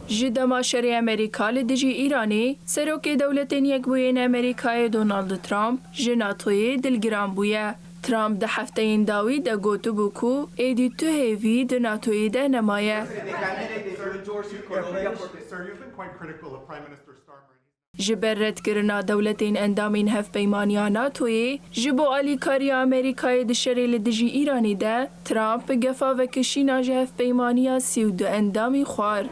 جدما شری امریکا لدجی ایرانی سروک دولتین یک بوین امریکای دونالد ترامپ جناتوی دلگرام بویه. ترامپ ده هفته این داوی ده گوتو بکو ایدی تو هیوی ده ناتوی ده نمایه. جبر رد کرنا دولتین اندامین هف پیمانیا ناتوی جبو آلیکاری امریکای ده شری لدجی ایرانی ده ترامپ گفا و کشینا جه هف پیمانیا 32 اندامی خوار.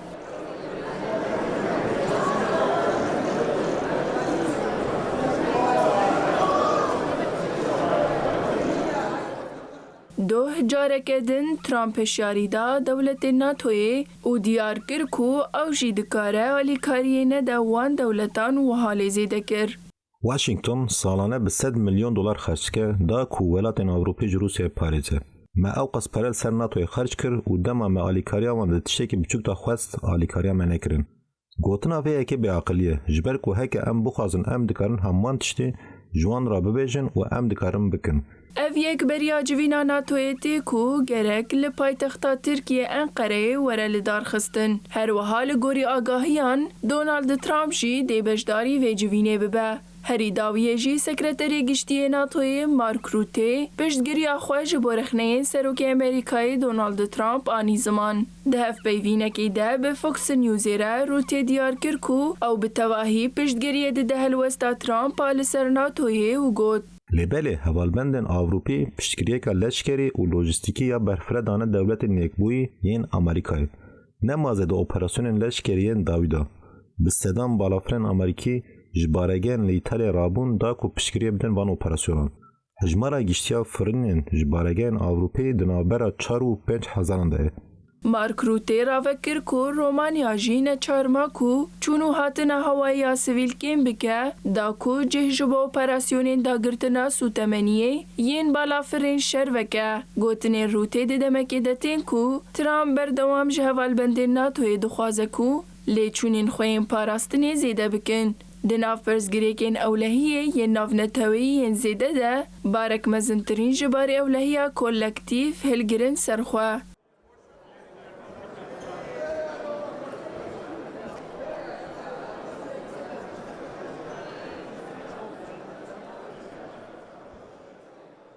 دو جارک دن ترامپ شاریدا دولت ناتوی او دیار کر کو او جیدکاره آلیکاری ندوان دولتان و حال زیده کر. واشنگتن سالانه به 100 میلیون دلار خرج کرد دا کو ولایت‌های اروپایی روسیه پاریزه. ما او قص پرل سر ناتوی خرج کرد و دما ما آلیکاری آمده تشتی که بچوک تا خواست آلیکاری آمده نکرن. گوتنا وی که به عقلیه جبر کو هک ام بخوازن ام دکارن همان تشتی جوان را ببیجن و ام دکارن بکن. اف یک بریا جوینا ناتویتی کو گرک لپایتختا ترکیه انقره وره لدار خستن. هر وحال گوری آگاهیان دونالد ترامپ جی دیبشداری و جوینه ببه. هری داویه جی سکرتری گشتی ناتوی مارک روته پشتگیری آخواج برخنه سروک امریکای دونالد ترامپ آنی زمان. ده هف بیوینه که ده به فوکس نیوزی را روته دیار کرکو او به تواهی پشتگیری ده هلوستا ترامپ آل سر ناتوی و گود. لبله هوالبندن آوروپی پشتگیری که لشکری و لوجستیکی یا برفردان دولت نیکبوی یین امریکای. نمازد اپراسیون لشکریین داویدا. بستدام بالافرن امریکی جبارگین لیتالی رابون دا کو پشتگیری بدن وان اپراسیونان. هجمارا گشتیا فرنین جبارگین آوروپی دنابرا 4 و 5 هزاران ده. مارک روته را فکر کو رومانیا جین چارما کو چونو هاتنا هوایی سویل کم بکه دا کو جهجبا اپراسیونین دا گرتنا سوتمنیه ین بالا فرین شر وکه گوتنین روته دمکی دتین کو ترام بردوام جهوال بندین ناتوی دخوازه کو لی چونین خوین پاراستنی زیده بکن. دناف پرزگریکین اولهیه ین ناف نتاوی ین زیده ده بارک مزنترین جباری اولهیه کولکتیف هلگرن سرخواه.